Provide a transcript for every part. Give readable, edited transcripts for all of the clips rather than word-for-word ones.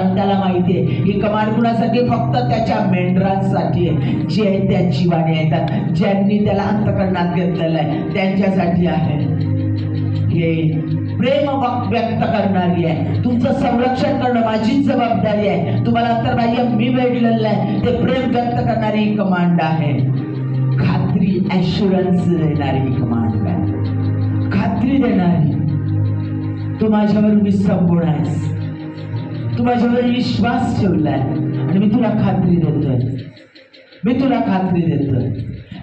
कारण त्याला माहिती आहे ही कमांड कुणासाठी, फक्त त्याच्या मेंढरांसाठी आहे, जे त्या जीवाने येतात, ज्यांनी त्याला अंतःकरणात घेतलेलं आहे त्यांच्यासाठी आहे. हे प्रेम व्यक्त करणारी आहे. तुमचं संरक्षण करणं माझी जबाबदारी आहे. तुम्हाला अंतर्बाह्य मी वेढलेलं आहे, ते प्रेम व्यक्त करणारी ही कमांड आहे. खात्री, ॲश्युरन्स देणारी ही कमांड आहे. खात्री देणारी, तू माझ्यावर विसंबून आहेस, तू माझ्यावर विश्वास ठेवलाय आणि मी तुला खात्री देतोय, मी तुला खात्री देतोय.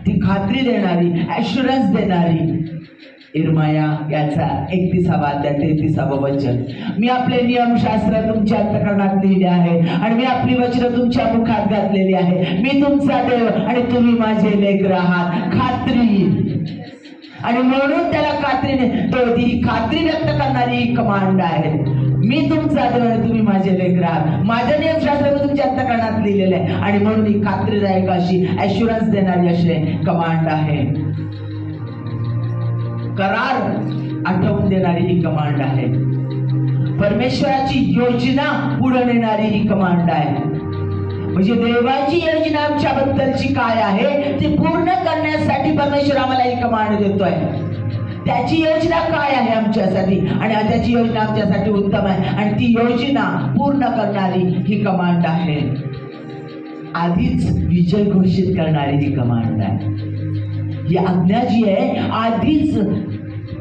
ती खात्री देणारी, ॲश्युरन्स देणारी इर्माया याचा 31वा अध्याय 33वा वचन. मी आपले नियमशास्त्र तुमच्या अंतःकरणात लिहिले आहे आणि मी आपली वचनं तुमच्या मुखात घातलेली आहे. मी तुमचा देव आणि तुम्ही माझे लेकरं आहात. खात्री, आणि म्हणून त्याला खात्रीने ही खात्री व्यक्त करणारी ही कमांड आहे. मी तुमचा देव आणि तुम्ही माझे लेकरं आहात. माझं नियमशास्त्र मी तुमच्या अंतःकरणात लिहिलेलं आहे आणि म्हणून ही खात्रीदायक अशी ॲश्युरन्स देणारी अशी कमांड आहे. करार आठवून देणारी ही कमांड आहे. परमेश्वराची योजना पुढे नेणारी ही कमांड आहे. म्हणजे देवाची योजना आमच्याबद्दलची काय आहे ती पूर्ण करण्यासाठी परमेश्वर आम्हाला ही कमांड देतोय. त्याची योजना काय आहे आमच्यासाठी आणि त्याची योजना आमच्यासाठी उत्तम आहे आणि ती योजना पूर्ण करणारी ही कमांड आहे. आधीच विजय घोषित करणारी ही कमांड आहे. ही आज्ञा जी आहे आधीच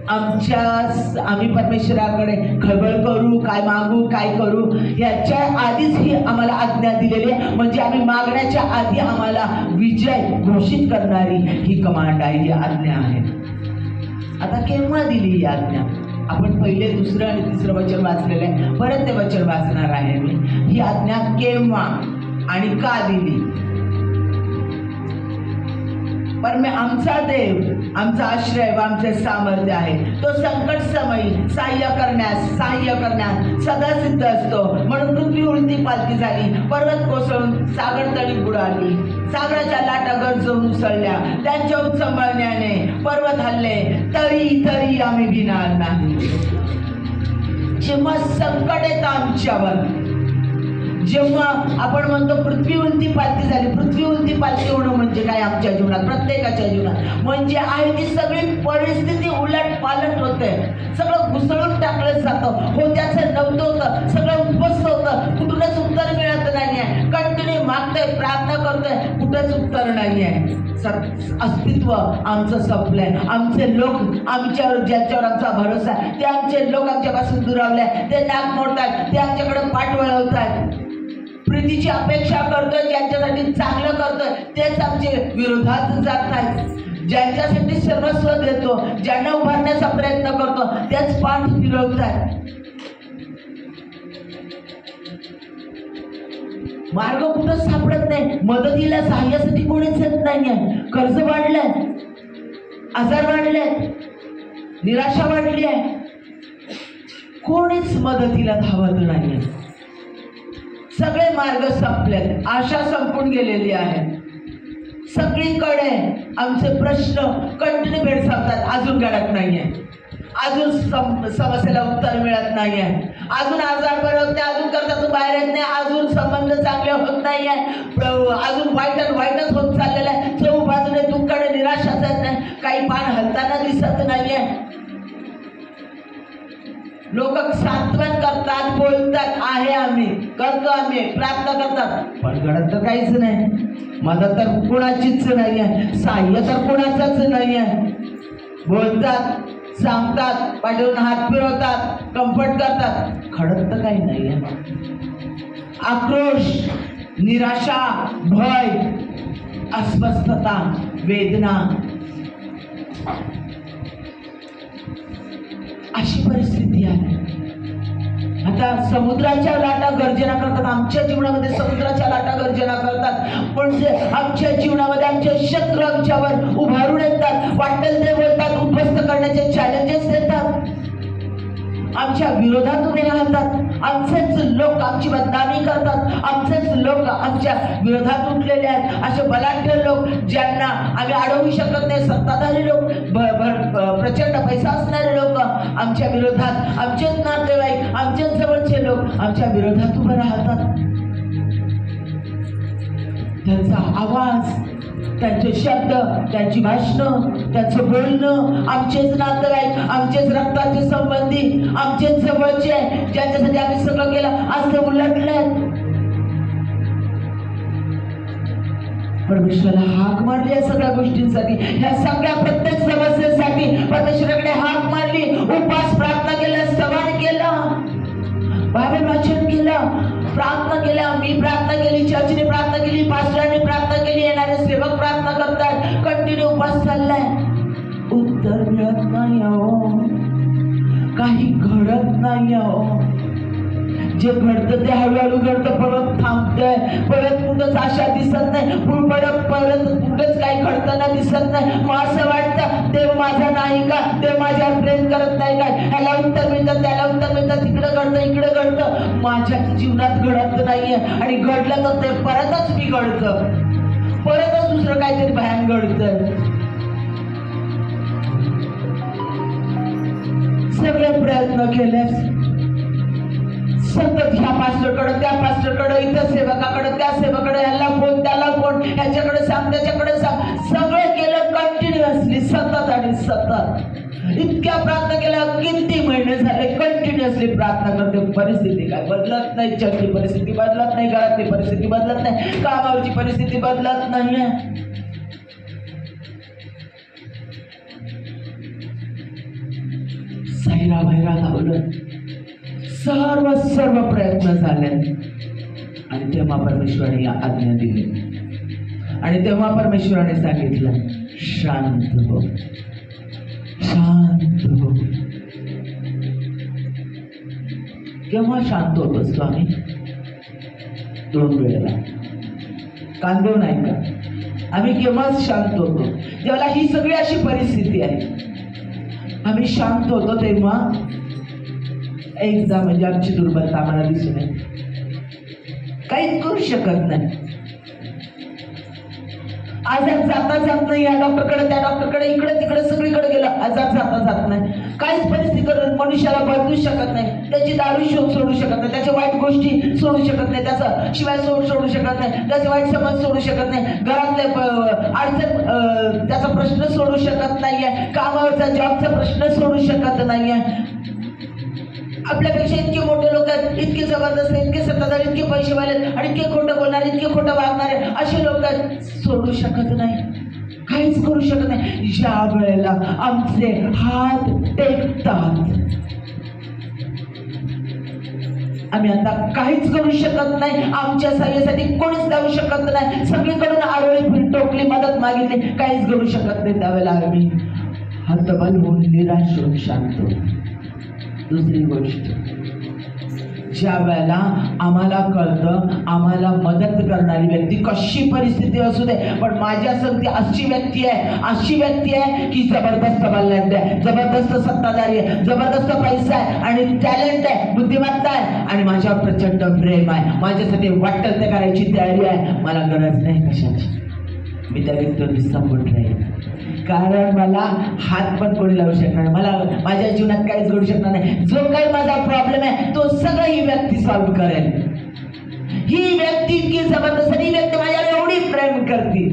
आम्ही परमेश्वराकडे खळबळ करू, काय मागू, काय करू याच्या आधीच ही आम्हाला आज्ञा दिलेली आहे. म्हणजे आम्ही मागण्याच्या आधी आम्हाला विजय घोषित करणारी ही कमांड आहे, ही आज्ञा आहे. आता केव्हा दिली ही आज्ञा? आपण पहिले, दुसरं आणि तिसरं वचन वाचलेलं आहे, परत ते वचन वाचणार आहे मी. ही आज्ञा केव्हा आणि का दिली? पण आमचा देव आमचा आश्रय व आमचे सामर्थ्य आहे. तो संकट समयी सहाय्य करण्यास सदा सिद्ध असतो. म्हणून पृथ्वी उलटी पालती झाली, पर्वत कोसळून सागर तळी बुडाली, सागराच्या लाटा गरजून उसळल्या, त्यांच्या उचंबळण्याने पर्वत हल्ले, तरी आम्ही भिणार नाही. जेव्हा संकट येतं आमच्यावर, जेव्हा आपण म्हणतो पृथ्वी उलटी पालती झाली, पृथ्वी उलटी पालती होणं म्हणजे काय आमच्या जीवनात, प्रत्येकाच्या जीवनात म्हणजे आहे ती सगळी परिस्थिती उलट पालट होते, सगळं घुसळून टाकलं जातं. होत्याचं नव्हतं होतं, सगळं उद्ध्वस्त होतं, कुठूनच उत्तर मिळत नाहीये. कंटिन्यू मागतोय, प्रार्थना करतोय, कुठंच उत्तर नाहीये. अस्तित्व आमचं संपलंय. आमचे लोक आमच्यावर, ज्यांच्यावर आमचा भरोसा आहे ते आमचे लोक आमच्यापासून दुरावले, ते नाक मोडतात, ते आमच्याकडे पाठ वळवतात. प्रीतीची अपेक्षा करतोय, ज्यांच्यासाठी चांगलं करतोय तेच आमच्या विरोधात जात आहेत. ज्यांच्यासाठी सर्वस्व देतो, ज्यांना उभारण्याचा प्रयत्न करतो तेच पाठ फिरवतात. मार्ग कुठं सापडत नाही, मदतीला सहाय्यासाठी कोणीच येत नाहीये. कर्ज वाढलंय, आजार वाढले, निराशा वाढली आहे, कोणीच मदतीला धावत नाहीये. सगळे मार्ग संपलेत, आशा संपून गेलेली आहे. सगळीकडे आमचे प्रश्न कंटिन्यू भेडसावतात, अजून गळत नाहीये, अजून समस्येला उत्तर मिळत नाहीये, अजून आजार बरे होत नाही, अजून कर्जातून बाहेर येत नाही, अजून संबंध चांगले होत नाहीये, अजून वाईटच होत चाललेलं आहे. चहू बाजूने दुःखाने निराशाच येत नाही, काही पान हलताना दिसत नाहीये. लोक सांत्वन करतात, बोलतात, आहे आम्ही करतो, आम्ही प्रार्थना करतात, पण घडत तर काहीच नाही. मदत तर कुणाचीच नाही आहे, सहाय्य तर कुणाचंच नाही आहे. बोलतात, सांगतात, पाठवून हात फिरवतात, कम्फर्ट करतात, घडत तर काही नाही आहे. आक्रोश, निराशा, भय, अस्वस्थता, वेदना, अशी परिस्थिती आहे. आता समुद्राच्या लाटा गर्जना करतात, आमच्या जीवनामध्ये समुद्राच्या लाटा गर्जना करतात, पण आमच्या जीवनामध्ये आमचे शत्रू आमच्यावर उभारून येतात, वाटेल ते बोलतात, उद्ध्वस्त करण्याचे चॅलेंजेस देतात, आमच्या विरोधात उभे राहतात. आमचेच लोक आमची बदनामी करतात, आमचेच लोक आमच्या विरोधात उठलेले आहेत, असे बलाढ्य लोक ज्यांना आम्ही अडवू शकत नाही, सत्ताधारी लोक, प्रचंड पैसा असणारे लोक आमच्या विरोधात, आमचेच नातेवाईक, आमचेच जवळचे लोक आमच्या विरोधात उभे राहतात. त्यांचा आवाज, त्यांचे शब्द, त्यांची भाषणं, त्यांचं बोलणं आमचेच नातेवाईक, आमचेच रक्ताचे संबंधी, आमचेच जवळचे, ज्यांच्यासाठी आम्ही सगळं केलं, आज ते उलटलेत. परमेश्वराला हाक मारली या सगळ्या गोष्टींसाठी, ह्या सगळ्या प्रत्येक समस्येसाठी परमेश्वराकडे हाक मारली, उपवास प्रार्थना केल्या, स्तवन केलं, बायबल वाचन केलं, प्रार्थना केल्या. मी प्रार्थना केली, चर्चने प्रार्थना केली, पास्टरांनी प्रार्थना केली, येणारे सेवक प्रार्थना करतात, कंटिन्यू उपवास चाललाय. उत्तर मिळत नाही हो, काही घडत नाही हो. जे घडतं ते हळूहळू घडतं, परत थांबतंय, परत कुठंच आशा दिसत नाही, परत कुठंच काही घडताना दिसत नाही. मग असं वाटतं देव माझा नाही का, देव माझ्यावर प्रेम करत नाही काय, ह्याला उत्तर मिळतं, त्याला उत्तर मिळतं, तिकडं घडतं, इकडं घडतं, माझ्या जीवनात घडत नाहीये. आणि घडलं तर ते परतच बिघडतं, परतच दुसरं काहीतरी भयान घडतं. सगळे प्रयत्न केले, सतत ह्या पास्टरकडे, त्या पास्टरकडे, इथं सेवकाकडे, त्या सेवकाकडे, ह्याला फोन, त्याला फोन, ह्याच्याकडे सांग, त्याच्याकडे सांग, सगळं केलं कंटिन्युअसली, सतत आणि सतत. इतक्या प्रार्थना केल्या, किती महिने झाले कंटिन्युअसली प्रार्थना करते. परिस्थिती काय बदलत नाही, चर्चची परिस्थिती बदलत नाही, घरातली परिस्थिती बदलत नाही, कामावरची परिस्थिती बदलत नाहीये. साईरा भैरा लावलं, सर्व प्रयत्न झाले. आणि तेव्हा परमेश्वराने आज्ञा दिली, आणि तेव्हा परमेश्वराने सांगितलं, शांत हो, शांत हो. केव्हा शांत होतोस तो? आम्ही 2 वेळेला, कांदो नाही का? आम्ही केव्हाच शांत होतो जेव्हा ही सगळी अशी परिस्थिती आहे. आम्ही शांत होतो तेव्हा एकदा म्हणजे आमची दुर्बलता आम्हाला दिसून येते, काहीच करू शकत नाही. आजार जाता जात नाही, या डॉक्टरकडे, त्या डॉक्टरकडे, इकडे तिकडे सगळीकडे गेलं, आजार जाता जात नाही. काहीच परिस्थिती मनुष्याला बदलू शकत नाही, त्याची दारू सोडू शकत नाही, त्याच्या वाईट गोष्टी सोडू शकत नाही, त्याचा शिवाय सोडू शकत नाही, त्याचे वाईट समज सोडू शकत नाही, घरातले अडचण, त्याचा प्रश्न सोडू शकत नाहीये, कामावरचा जॉबचा प्रश्न सोडू शकत नाहीये. आपल्यापेक्षा इतके मोठे लोक आहेत, इतके जबरदस्त, इतके सत्ताधारी, इतके पैसेवाले आणि इतके खोटं बोलणारे, इतके खोटं वागणारे असे लोक आहेत, सोडू शकत नाही, काहीच करू शकत नाही. ज्या वेळेला आमचे हात टेकतात, आम्ही आता काहीच करू शकत नाही, आमच्या सहाय्यासाठी कोणीच जाऊ शकत नाही, सगळीकडून आरोळी टोकली, मदत मागितली, काहीच करू शकत नाही. त्यावेळेला आम्ही हतबल होऊन, निराश होऊन शांत होतो. दुसरी गोष्ट, ज्या वेळेला आम्हाला कळतं आम्हाला मदत करणारी व्यक्ती कशी परिस्थिती असू दे, पण माझ्या संगती अशी व्यक्ती आहे की जबरदस्त बलंड आहे, जबरदस्त सत्ताधारी आहे, जबरदस्त पैसा आहे आणि टॅलेंट आहे, बुद्धिमत्ता आहे, आणि माझ्यावर प्रचंड प्रेम आहे, माझ्यासाठी वाटतं ते करायची तयारी आहे, मला गरज नाही कशाची. मी त्या व्यक्तीवर संपून राहील, कारण मला हात पण कोणी लावू शकणार नाही, मला माझ्या जीवनात काहीच घडू शकणार नाही. जो काही माझा प्रॉब्लेम आहे तो सगळं ही व्यक्ती सॉल्व्ह करेल. ही व्यक्ती इतकी जबरदस्त, ही व्यक्ती माझ्यावर एवढी प्रेम करते,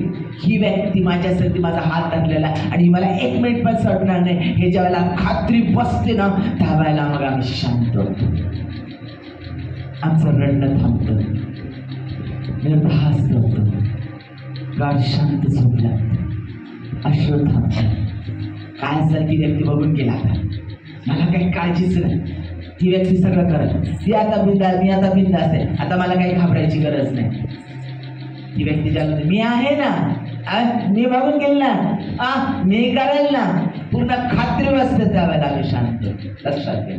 ही व्यक्ती माझ्यासाठी माझा हात टाकलेला आणि मला 1 मिनिट पण सोडणार नाही, हे ज्या वेळेला खात्री बसते ना त्यावेळेला मग आम्ही शांत होतो, आमचं रडणं थांबतं, निर्धास्त होतो, गाढ शांत झोप लागते, अश्रू थांबतात. काय असेल ती व्यक्ती बघून गेला, आता मला काही काळजीच नाही, ती व्यक्ती सगळं करत, ती आता बिंदास, मी आता बिंदास आहे, आता मला काही घाबरायची गरज नाही. ती व्यक्ती ज्याला मी आहे ना, मी बघून गेल ना, मी करेल ना, पूर्ण खात्री बसते, त्यावेळेला आम्ही शांत. लक्षात घ्या,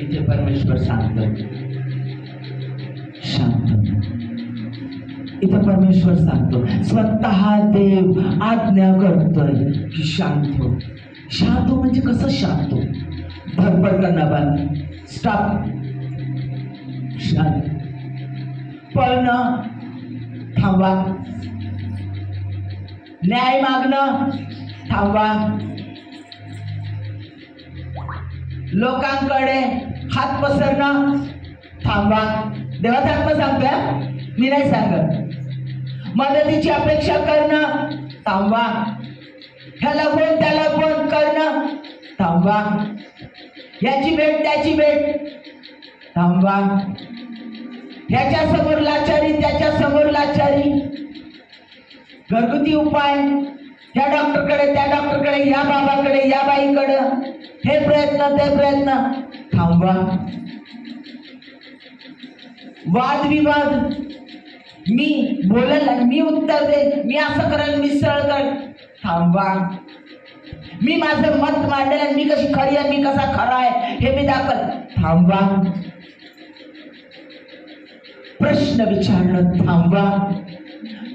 इथे परमेश्वर सांगतो शांत. इथं परमेश्वर सांगतो, स्वतः देव आज्ञा करतोय की शांत हो. शांत हो म्हणजे कसं शांत हो? धडपड करणं बंद, स्टॉप, शांत. पळणं थांबवा. न्याय मागणं थांबवा. लोकांकडे हात पसरणं थांबवा. देवाचा आत्मा सांगतोय, मी नाही सांगत. मदतीची अपेक्षा करणं थांबवा. ह्याला फोन त्याला फोन करणं थांबवा. याची भेट त्याची भेट थांबवा. ह्याच्या समोर लाचारी त्याच्या समोर लाचारी. घरगुती उपाय, ह्या डॉक्टरकडे त्या डॉक्टरकडे, या बाबाकडे या बाईकडे, हे प्रयत्न ते प्रयत्न थांबवा. वादविवाद, मी बोलेल आणि मी उत्तर दे, मी असं करेल, मी सरळ कर थांबवा. मी माझं मत मांडेल आणि मी कशी खरी आहे, मी कसा खरा आहे हे मी दाखल थांबवा. प्रश्न विचारणं थांबवा.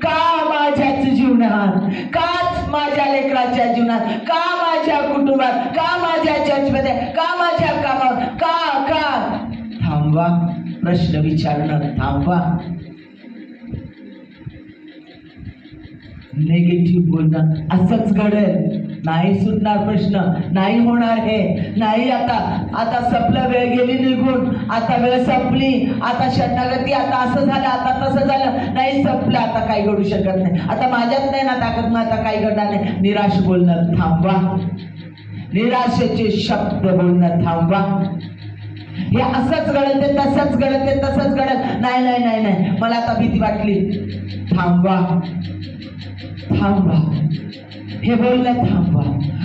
का माझ्याच जीवनात, काच माझ्या लेकराच्या जीवनात, का माझ्या कुटुंबात, का माझ्या चर्चमध्ये, का माझ्या कामावर, का थांबवा. प्रश्न विचारणं थांबवा. नेगेटिव्ह बोलणं, असंच घडेल, नाही सुटणार प्रश्न, नाही होणार हे, नाही आता संपलं, वेळ गेली निघून, आता वेळ संपली, आता शरणागती, आता असं झालं, आता तसं झालं, नाही संपलं, आता काही घडू शकत नाही, आता माझ्यात नाही ना ताकद, मग आता काही घडणार नाही. निराश बोलणं थांबवा. निराशेचे शब्द बोलणं थांबवा. हे असंच घडत ते तसंच घडत ते तसंच घडत, नाही नाही नाही नाही मला आता भीती वाटली, थांबवा. थांबवा. हे बोलणं थांबवा.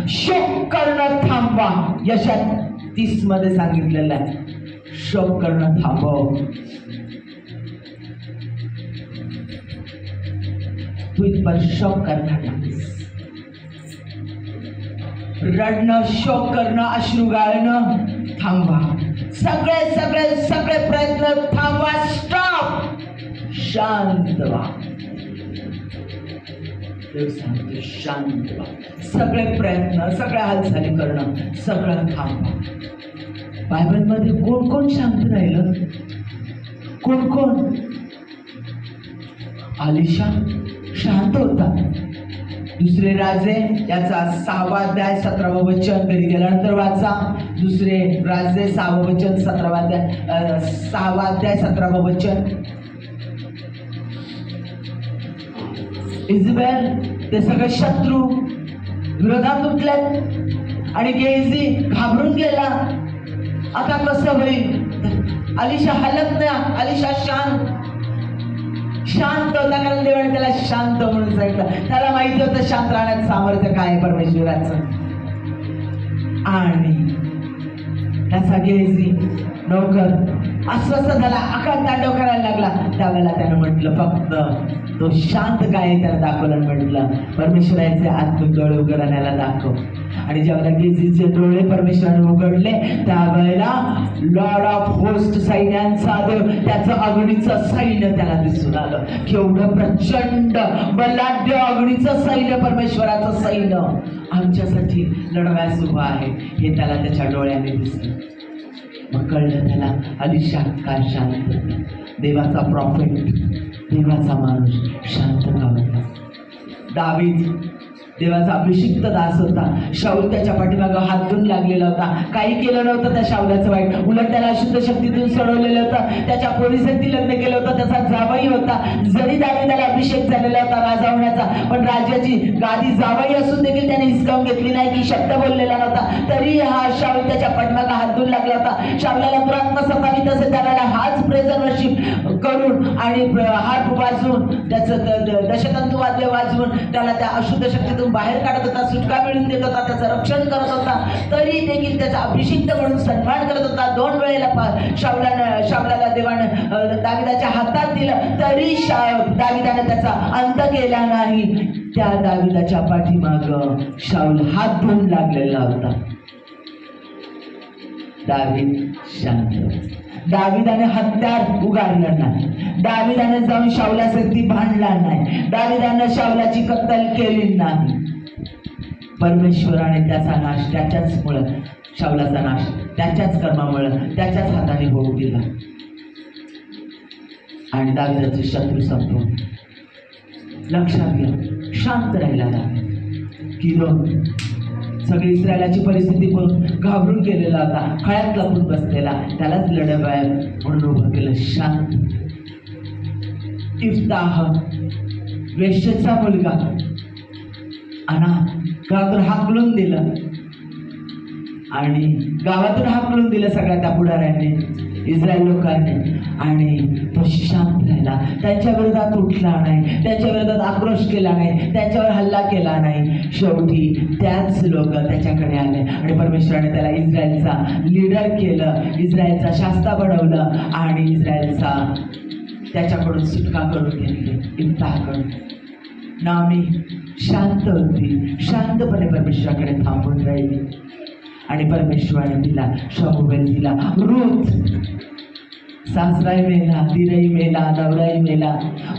शोक करणं थांबवा. यशात 30 मध्ये सांगितलेलं आहे, शोक करणं थांबव. तू इथपर शोक करणार नाहीस. रडणं, शोक करणं, अश्रू गाळणं थांबवा. सगळे सगळे सगळे प्रयत्न थांबवा. स्टॉप. शांत व्हा. देव सांगतो शांत व्हा. सगळे प्रयत्न, सगळ्या हालचाली करणं सगळं थांबवा. बायबलमध्ये कोण कोण शांत राहिलं? कोण कोण? अलिशा शांत होता. दुसरे राजे याचा 6वा अध्याय 17वा वचन, घरी गेल्यानंतर वाचा. दुसरे राजे 6वा वचन 17वा अध्याय 6वा अध्याय 17वा वचन. इजबेल ते सगळे शत्रू विरोधात उठलेत आणि गेहजी घाबरून गेला. आता कसं होईल? अलिशा हलत नाही. अलिशा शांत होता, कारण देवाने त्याला शांत म्हणून सांगितलं. त्याला माहिती होतं शांत राहण्याचं सामर्थ्य काय आहे परमेश्वराचं. आणि त्याचा गेहजी नोकर अस्वस्थ झाला, आकाश तांडव करायला लागला. त्यावेळेला त्यानं म्हटलं, फक्त तो शांत काय आहे त्याला दाखवलं. म्हटलं, परमेश्वराचे आत्मिक डोळे उघडण्याला दाखव. आणि जेव्हा गेहजीचे डोळे परमेश्वराने उघडले, त्यावेळेला लॉर्ड ऑफ होस्ट सैन्यांचा देव, त्याचं अग्नीचं सैन्य त्याला दिसून आलं. केवढं प्रचंड बलाढ्य अग्नीचं सैन्य, परमेश्वराचं सैन्य आमच्यासाठी लढवायस उभं आहे हे त्याला त्याच्या डोळ्याने दिसलं. मग कळलं त्याला, अलिशा काय शांत. देवाचा प्रॉफिट, देवाचा माणूस शांत का होता? दावीद देवाचा अभिषिक्त दास होता. शाऊल त्याच्या पाठीमागं हात धुवून लागलेला होता. काही केलं नव्हतं त्या शाऊलाचं वाईट, उलट त्याला अशुद्ध शक्तीतून सोडवलेलं होतं. त्याच्या पोलिसांनी लग्न केलं होतं. त्याचा जावई होता. जरी दावीदाला अभिषेक झालेला होता राजा होण्याचा, पण राज्याची गादी जावई असून देखील त्याने हिसकावून घेतली नाही, की शब्द बोललेला नव्हता. तरी हा शाऊल त्याच्या पाठीमागं हात धुवून लागला होता. शाऊलाला दुरात्मा सतावीत असेल त्यावेळेला हाच प्रेझेंट वर्शिप करून आणि हार्प वाजवून, त्याचं दशतंतू वाद्य वाजवून त्याला त्या अशुद्ध शक्तीतून बाहेर काढत होता, सुटका मिळवून देत होता, त्याचं रक्षण करत होता. तरी देखील त्याचा अभिषिक्त म्हणून सन्मान करत होता. 2 वेळेला शाऊलाला देवानं दाविदाच्या हातात दिलं, तरी दाविदाने त्याचा अंत केला नाही. त्या दाविदाच्या पाठीमाग शाऊल हात धुवून लागलेला होता. दावीद शांत. दाविदाने हत्यार उगारलं नाही. दाविदाने जाऊन शाऊलासाठी भांडला नाही. दाविदाने शाऊलाची कत्तल केली नाही. परमेश्वराने त्याचा नाश त्याच्याचमुळं, शाऊलाचा नाश त्याच्याच कर्मामुळं, त्याच्याच हाताने होऊ दिला. आणि दाविदाचे शत्रू संपवून. लक्षात घ्या, शांत राहिला दावीद. किदोन सगळी इस्रायलाची परिस्थिती पाहून घाबरून गेलेला होता, खळ्यात लपून बसलेला, त्यालाच लढवाय म्हणून उभं केलं शांत. इफ्ताह वेश्येचा मुलगा गावातून हाकलून दिलं आणि गावातून हाकलून दिलं सगळ्या त्या पुढाऱ्यांनी, इस्रायल लोकांनी. आणि तो शांत राहिला, त्यांच्या विरोधात उठला नाही, त्यांच्या विरोधात आक्रोश केला नाही, त्यांच्यावर हल्ला केला नाही. शेवटी त्याच लोक त्याच्याकडे आले आणि परमेश्वराने त्याला इस्रायलचा लीडर केलं, इस्रायलचा शास्ता बनवलं आणि इस्रायलचा त्याच्याकडून सुटका करून घेतली, इफ्ताहकडून. नामी शांत होती, शांतपणे परमेश्वराकडे थांबून राहिली आणि परमेश्वराने तिला शमूएल दिला. रूथ सासराही मेला, दिरही मेला, नवराही मेला,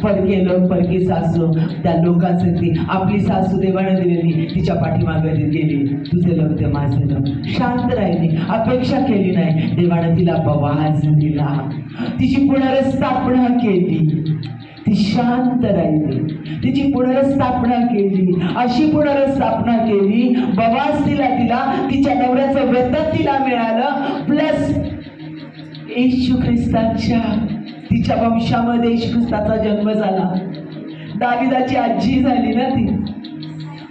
परके लोक, परकी सासू, त्या लोकांचे ती आपली सासू देवाने दिलेली तिच्या पाठीमागे गेली. तुझे लोक ते माझे लोक. शांत राहिली, अपेक्षा केली नाही. देवाने तिला बवाज दिला, तिची पुनर्स्थापना केली. ती शांत राहिली, तिची पुनर्स्थापना केली. अशी पुनर्स्थापना केली, बवाज दिला तिला, तिच्या नवऱ्याचं वेतन तिला मिळालं, प्लस येशू ख्रिस्ताच्या तिच्या वंशामध्ये येशू ख्रिस्ताचा जन्म झाला. दाविदाची आजी झाली ना ती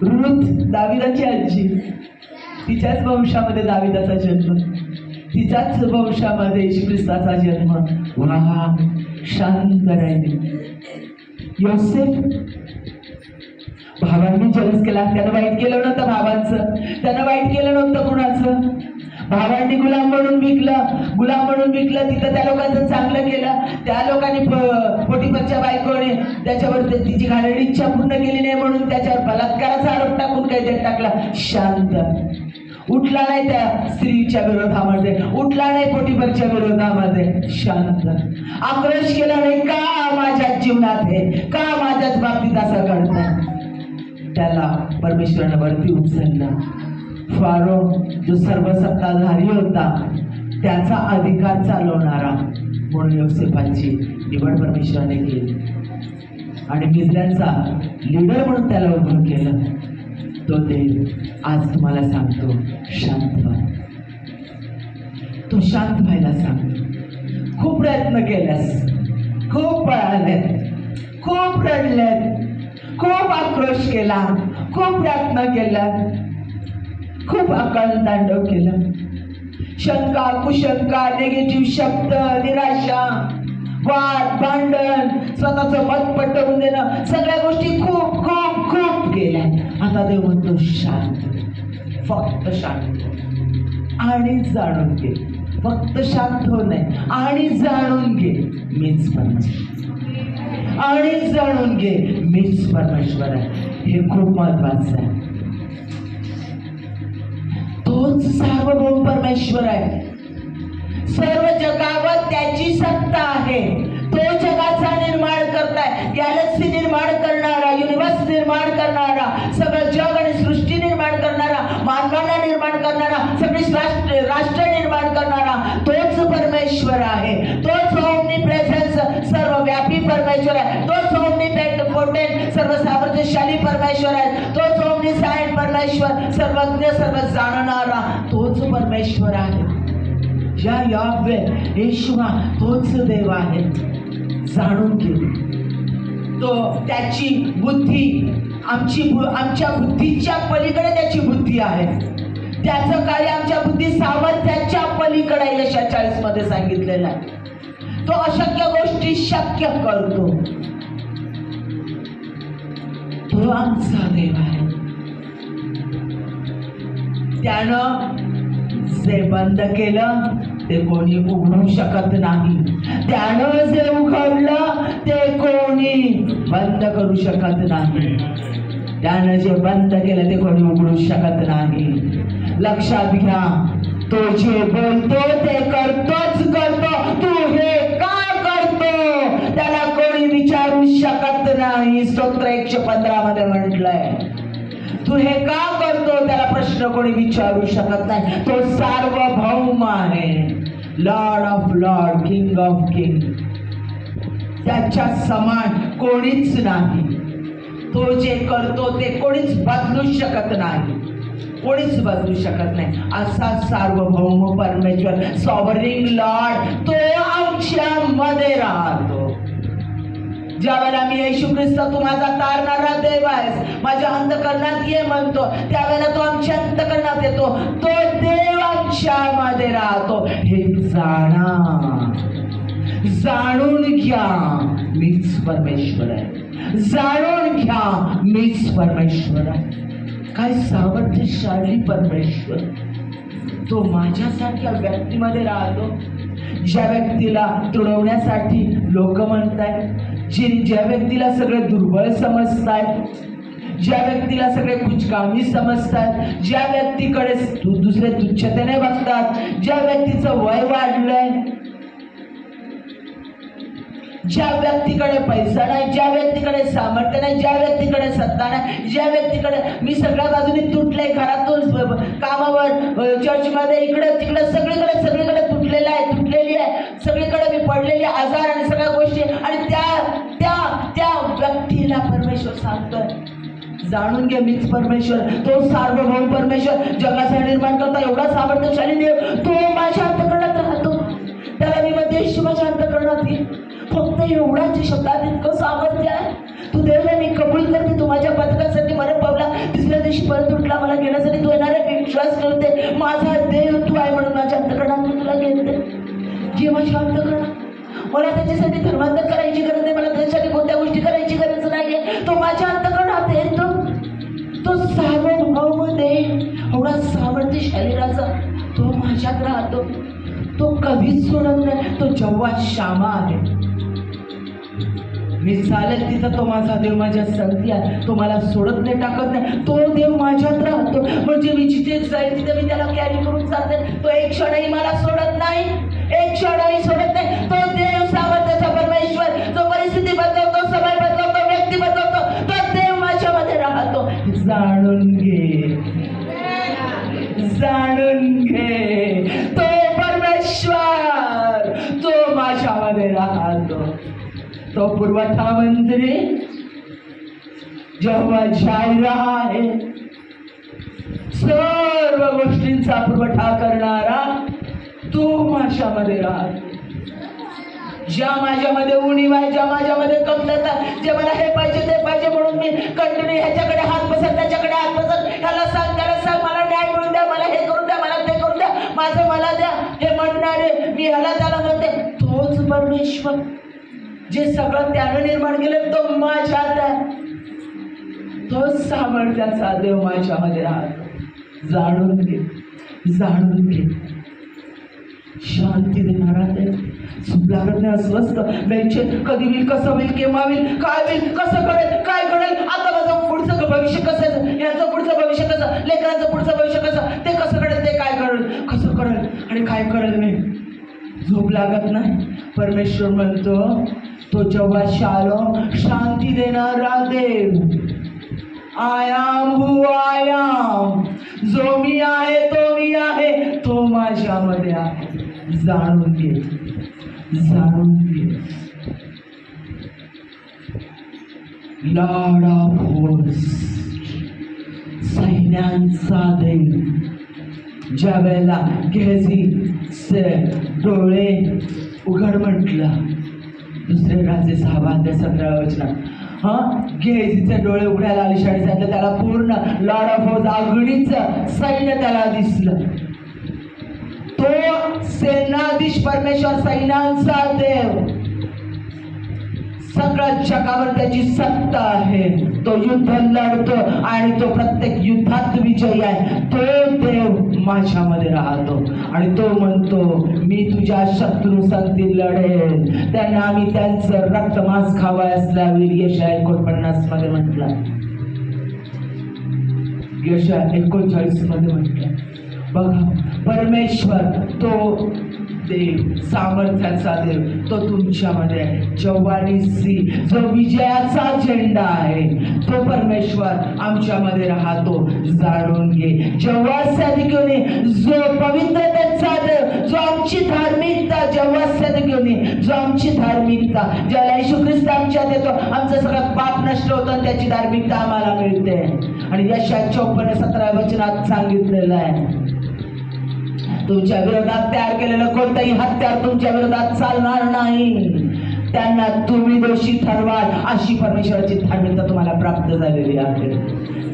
रूथ, दाविदाची आजी. तिच्याच वंशामध्ये दाविदाचा जन्म, तिच्याच वंशामध्ये येशू ख्रिस्ताचा जन्म. वा, शांत राहिली. योसेफ भावांनी जलस केला, त्यानं वाईट केलं नव्हतं भावांचं, त्यानं वाईट केलं नव्हतं कुणाचं. भावांनी गुलाम म्हणून विकलं, तिथं त्या लोकांचं चांगलं केलं. त्या लोकांनी पोटिफरच्या बायकोने त्याच्यावर तिची घाणेरडी इच्छा पूर्ण केली नाही म्हणून त्याच्यावर बलात्काराचा आरोप टाकून काहीतरी टाकला. शांत उठला नाही, त्या स्त्रीच्या विरोधामध्ये उठला नाही, पोटिफरच्या विरोधामध्ये शांत. आक्रोश केला नाही, का माझ्याच जीवनात हे, का माझ्याच बाबतीत असं घडतं. त्याला परमेश्वराने वरती उचललं. फारो जो सर्वसत्ताधारी होता, त्याचा अधिकार चालवणारा म्हणून योसेफाची निवड परमेश्वराने केली आणि मिस्रांचा लीडर म्हणून त्याला उभं केलं. तो देव आज तुम्हाला सांगतो, शांत व्हा. तो शांत व्हायला सांगतो. खूप प्रयत्न केल्यास, खूप पळाले, खूप रडलेत, खूप आक्रोश केला, खूप प्रयत्न केला, खूप आकांड तांडव केलं. शंका, कुशंका, निगेटिव्ह शब्द, निराशा, वाद, भांडण, स्वतःचं मत पटवून देणं, सगळ्या गोष्टी खूप खूप खूप केल्या. आता देव म्हणतो शांत, फक्त शांत आणि जाणून घे. फक्त शांत हो नाही, आणि जाणून घे मीच परमेश्वर, आणि जाणून घे मीच परमेश्वर आहे. हे खूप महत्वाचं आहे. तोच सार्वभौम परमेश्वर आहे. सर्व जगावर त्याची सत्ता आहे. तो जगाचा निर्माण करताय, गॅलेक्सी निर्माण करणारा, युनिवर्स निर्माण करणारा, सगळं जग आणि सृष्टी निर्माण करणारा, मानवांना निर्माण करणारा, सगळी राष्ट्र निर्माण करणारा तोच परमेश्वर आहे. तोच ओमनी प्रेझेन्स, सर्वव्यापी परमेश्वर आहे. तोच ओमनी पोटेंट, सर्व सामर्थ्यशाली परमेश्वर आहे. तोच ओमनी सायंट परमेश्वर, सर्वज्ञ, सर्व जाणणारा तोच परमेश्वर आहे. या यावे येशुवा तोच देव आहे. जाणून घे. तो त्याची बुद्धी आमच्या बुद्धीच्या पलीकडे त्याची बुद्धी आहे. त्याचं कार्य आमच्या बुद्धी सामर्थ्याच्या पलीकडे यशा 40 मध्ये सांगितलेलं आहे. तो अशक्य गोष्टी शक्य करतो. तो आमचा देव आहे. त्यानं जे बंद केलं ते कोणी उघडू शकत नाही. त्यानं जे उघडलं ते कोणी बंद करू शकत नाही. त्यानं जे बंद केलं ते कोणी उघडू शकत नाही. लक्षात घ्या, तो जे बोलतो ते करतोच करतो. तू हे का करतो त्याला कोणी विचारू शकत नाही. स्तोत्र 115 मध्ये म्हटलंय, तू हे का करतो त्याला प्रश्न कोणी विचारू शकत नाही. तो सार्वभौम आहे. Lord of Lord, king of king, त्याच्या समान कोणीच नाही. तो जे करतो ते कोणीच बदलू शकत नाही, कोणीच बदलू शकत नाही. असा सार्वभौम परमेश्वर, सॉव्हरेन लॉर्ड, तो आमच्या मध्ये राहतो. ज्यावेळेला मी येशू ख्रिस्त तू माझा तारणारा देव आहेस, माझ्या अंतःकरणात ये म्हणतो, त्यावेळेला तो आमच्या अंतःकरणात येतो. तो देव आमच्या मध्ये राहतो. हे जाणून घ्या मीच परमेश्वर आहे. जाणून घ्या मीच परमेश्वर आहे. काय सामर्थ्यशाली परमेश्वर, तो माझ्यासारख्या व्यक्तीमध्ये राहतो. ज्या व्यक्तीला तुडवण्यासाठी लोक म्हणतायत, ज्या व्यक्तीला सगळे दुर्बळ समजतायत, ज्या व्यक्तीला सगळे कुचकामी समजतात, ज्या व्यक्तीकडे दुसरे तुच्छतेने बघतात, ज्या व्यक्तीचं वय वाढलंय, ज्या व्यक्तीकडे पैसा नाही, ज्या व्यक्तीकडे सामर्थ्य नाही, ज्या व्यक्तीकडे सत्ता नाही, ज्या व्यक्तीकडे मी सगळ्या बाजूने तुटले, घरातून कामावर चर्चमध्ये इकडे तिकडे सगळीकडे तुटलेली आहे, सगळीकडे मी पडलेली आजार आणि सगळ्या गोष्टी, आणि त्या व्यक्तीला परमेश्वर सांगतोय जाणून घे मीच परमेश्वर. तो सार्वभौम परमेश्वर, जगाचा निर्माण करता एवढा सामर्थ्यशाली देव, तो माझ्या अंतःकरणात राहतो. त्याला मी मध्ये माझ्या अंतःकरणात येईल. फक्त एवढाच शब्दात इतकं सामर्थ्य आहे. तू देवाला मी कबूल करते, तू माझ्या पथकासाठी मरण पावला, तिसऱ्या दिवशी परत उठला, मला घेण्यासाठी तू येणार आहे, मी विश्वास ठेवते. माझा देव तू आहे म्हणून माझ्या अंतःकरणात मी तुला घेते. जे माझ्या अंतःकरणात, मला त्याच्यासाठी धर्मांतर करायची गरज नाही, मला त्याच्यासाठी कोणत्या गोष्टी करायची गरज नाहीये. तो माझ्या अंतःकरणात येतो. तो सार्वभौम देव, एवढा सामर्थ्यशाली राजा, तो माझ्यात राहतो. तो कधीच सोडत नाही. तो जेव्हा श्यामा आहे, मी चालेल तिथं तो माझा देव माझ्या संगती आहे. तो मला सोडत नाही, टाकत नाही. तो देव माझ्यात राहतो. म्हणजे मी जिथे जाईल तिथे मी त्याला कॅरी करून चालते. तो एक क्षणही मला सोडत नाही, एक क्षणही सोडत नाही. तो देव सामर्थ्याचा परमेश्वर, जो परिस्थिती बदलवतो, समय बदलवतो, व्यक्ती बदलवतो, तो देव माझ्यामध्ये राहतो. जाणून घे, जाणून घे. तो परमेश्वर, तो माझ्यामध्ये राहतो. तो पुरवठा मंत्री, जेव्हा जाहिर आहे, सर्व गोष्टींचा पुरवठा करणारा तो माझ्यामध्ये राहतो. ज्या माझ्यामध्ये उणीव आहे, ज्या माझ्यामध्ये कमतरता, जे मला हे पाहिजे ते पाहिजे म्हणून मी कंटिन्यू ह्याच्याकडे हात पसर, त्याच्याकडे हात पसर, ह्याला सांग त्याला सांग, मला न्याय मिळून द्या, मला हे करून द्या, मला ते करून द्या, माझं मला द्या, हे म्हणणारे मी ह्याला त्याला म्हणते. तोच परमेश्वर, जे सगळं त्यानं निर्माण केलं, तो माझ्यात आहे. तोच सामर्थ्याचा देव माझ्यामध्ये राहतो. जाणून घे, जाणून घे. शांती देणारा देव, सुख लागत नाही, अस्वस्थ, बेचैन, कधी होईल, कसं होईल, केव्हा होईल, काय होईल, कसं कळेल, काय कळेल, आता माझं पुढचं भविष्य कसं, यांचं पुढचं भविष्य कसं, लेकरांचं पुढचं भविष्य कसं, ते कसं कळेल, ते काय कळेल, कसं कळेल आणि काय कळेल नाही. झोप लागत नाही. परमेश्वर म्हणतो, तो जेव्हा शालोम, शांती देणारा देव, I am who I am, जो मी आहे तो मी आहे, तो माझ्यामध्ये आहे. जाणून घे, जाणून घे. लॉर्ड ऑफ होस्ट, सैन्यांचा देव, ज्या वेळेला गेहजीचे डोळे उघड म्हटलं, दुसरे राजे 6:17 वचनात, गेहजीचे डोळे उघडायला आले, शाळेत सांगितलं, त्याला पूर्ण लॉर्ड ऑफ होस्ट, अग्नीचं सैन्य त्याला दिसलं. तो सेनाधीश परमेश्वर, सैन्यांचा देव, सगळ्या जगावर त्याची सत्ता आहे. तो युद्ध लढतो आणि तो प्रत्येक युद्धात विजयी आहे. तो देव माझ्यामध्ये राहतो आणि तो म्हणतो, मी तुझ्या शत्रू संगती लढेल, त्यांना मी त्यांचं रक्त मांस खावयास लावील. यशाया 49 मध्ये म्हटलं, यशाया 39 मध्ये म्हटलं. बघा, परमेश्वर तो देव, सामर्थ्याचा देव, तो तुमच्यामध्ये आहे. जव्वानीसी, जो विजयाचा झेंडा आहे, तो परमेश्वर आमच्यामध्ये राहतो. जाणून घे. जव्वासाधिकोने, जो पवित्रतेचा देव, जो आमची धार्मिकता जेव्हा सद्गुणी, जो आमची धार्मिकता ज्याला येशू ख्रिस्त आमच्यात येतो, आमचं सगळं पाप नष्ट होतं आणि त्याची धार्मिकता आम्हाला मिळते. आणि यशाया 54:17 वचनात सांगितलेलं आहे, तुमच्या विरोधात तयार केलेलं कोणतंही हत्यार तुमच्या विरोधात चालणार नाही. त्यांना तुम्ही दोषी ठरवाल अशी परमेश्वराची धार्मिकता तुम्हाला प्राप्त झालेली आहे.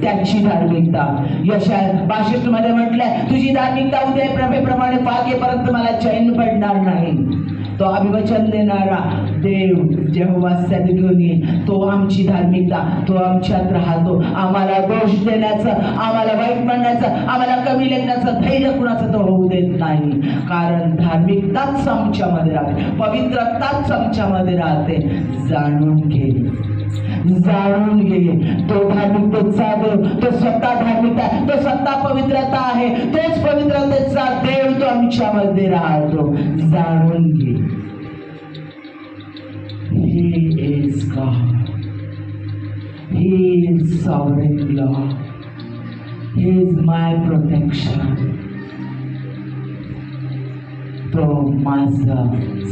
त्यांची धार्मिकता यशाया 62 मध्ये म्हटलंय, तुझी धार्मिकता उदय प्रभेप्रमाणे पाकेपर्यंत मला चैन पडणार नाही. तो अभिवचन देणारा देव जेव्हा सद्गुणी, तो आमची धार्मिकता, तो आमच्यात राहतो. आम्हाला दोष देण्याचं, आम्हाला वाईट म्हणण्याचं, आम्हाला कमी लेखण्याचं धैर्य कुणाचं तो होऊ देत नाही. कारण धार्मिकताच आमच्यामध्ये राहते, पवित्रताच आमच्यामध्ये राहते. जाणून घे, जाणून घे, तो धार्मिकतेचा देव, तो स्वतः धार्मिकता, तो स्वतः पवित्रता आहे. तोच पवित्रतेचा देव तो आमच्यामध्ये राहतो. जाणून घे. He is God. He is sovereign Lord. He is my protection. तो माझं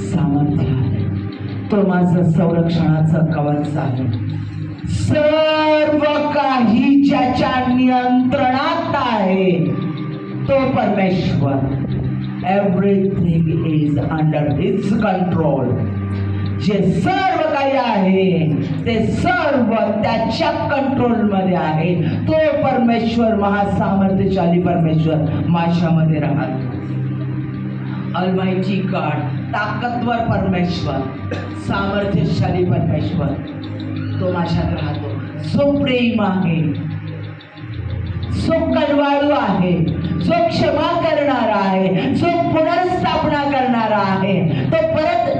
सामर्थ्य आहे, तो माझं संरक्षणाचं कवच आहे. सर्व काही ज्याच्या नियंत्रणात आहे तो परमेश्वर. Everything is under his control. जे सर्व काही आहे ते सर्व त्याच्या कंट्रोलमध्ये आहे. तो परमेश्वर, महासामर्थ्यशाली परमेश्वर माझ्यामध्ये राहतो. ऑलमाइटी गॉड, ताकदवर परमेश्वर, सामर्थ्यशाली परमेश्वर, तो माझ्यात राहतो. जो प्रेम आहे, जो कळवाळू आहे, जो क्षमा करणारा आहे, जो पुनर्स्थापना करणारा आहे, तो परत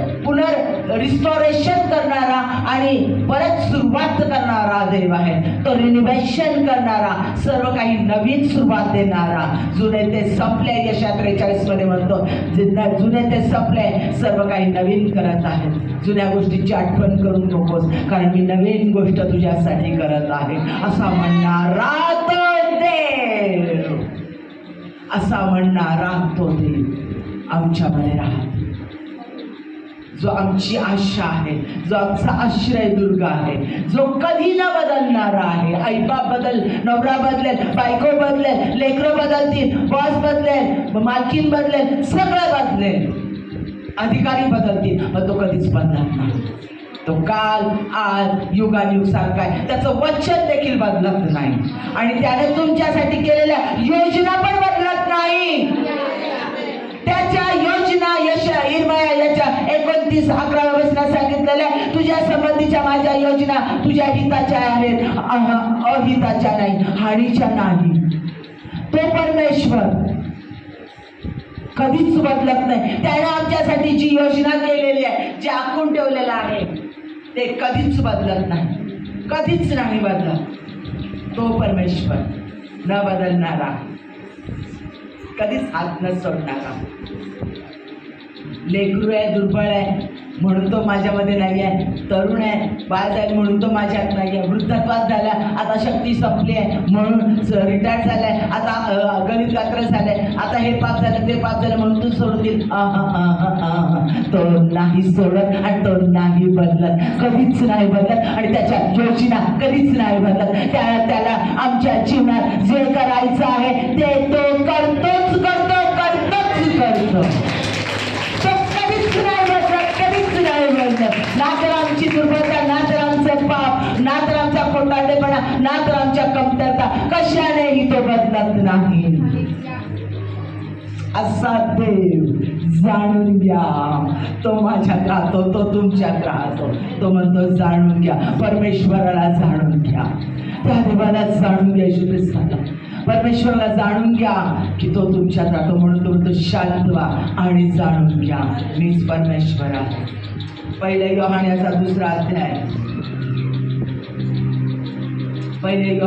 रिस्टोरेशन करणारा आणि परत सुरुवात करणारा देव आहे. तो रिनोव्हेशन करणारा, सर्व काही नवीन सुरुवात देणारा. जुने ते संपले, यशाया 43 मध्ये म्हणतो, जुने ते संपले, सर्व काही नवीन करत आहे. जुन्या गोष्टीची आठवण करून नकोस, कारण मी नवीन गोष्ट तुझ्यासाठी करत आहे असा म्हणणारा तो देव, असा म्हणणारा तो देव आमच्यामध्ये राहतो. जो आमची आशा आहे, जो आमचा आश्रय दुर्ग आहे, जो कधी न बदलणारा आहे. आईबाप बदल, नवरा बदलेल, बायको बदलेल, लेकरं बदलतील, बॉस बदलेल, मालकीन बदलेल, सगळं बदलेल, अधिकारी बदलतील, पण तो कधीच बदलणार नाही. तो काल, आज, युगानुयुग सारखा आहे. त्याचं वचन देखील बदलत नाही आणि त्याने तुमच्यासाठी केलेल्या योजना पण बदलत नाही. त्याच्या योजना इर्मया याच्या 29:11 वचनात सांगितलेल्या, तुझ्या संबंधीच्या माझ्या योजना तुझ्या हिताच्या आहेत, अहिताच्या नाही, हानीच्या नाही. तो परमेश्वर कधीच बदलत नाही. त्याने आमच्यासाठी जी योजना केलेली आहे, जे आखून ठेवलेलं आहे, ते कधीच बदलत नाही, कधीच नाही बदलत. तो परमेश्वर न बदलणारा, कधीच हात न सोडणारा. लेकरू आहे, दुर्बळ आहे म्हणून तो माझ्यामध्ये नाही आहे, तरुण आहे, बाळ जाईल म्हणून तो माझ्यात नाही आहे, वृद्धत्वात झाला, आता शक्ती संपली आहे म्हणून रिटायर झालाय, आता गणित गात्र झालंय, आता हे पाप झालं, ते पाप झालं म्हणून तू सोडून देईल. तो नाही सोडत आणि तो नाही बदलत, कधीच नाही बदलत आणि त्याच्या योजना कधीच नाही बदलत. त्याला आमच्या जीवनात जे करायचं आहे ते तो करतोच करतो, करतोच करतो. ना तर आमची दुर्बलता, ना तर आमचं पाप, ना तर आमचा खोटारडेपणा, ना तर आमच्या कमतरता, कशानेही तो बदलत नाही. असा देव जाणून घ्या. तो माझ्यात राहतो, तो तुमच्यात राहतो. तो म्हणतो जाणून घ्या, परमेश्वराला जाणून घ्या, त्या देवाला जाणून घ्या, येशू ख्रिस्ताला, परमेश्वराला जाणून घ्या की तो तुमच्यात राहतो. म्हणून तो म्हणतो शांत व्हा आणि जाणून घ्या, मीच परमेश्वर आहे. 1 योहान याचा 2रा अध्याय, 1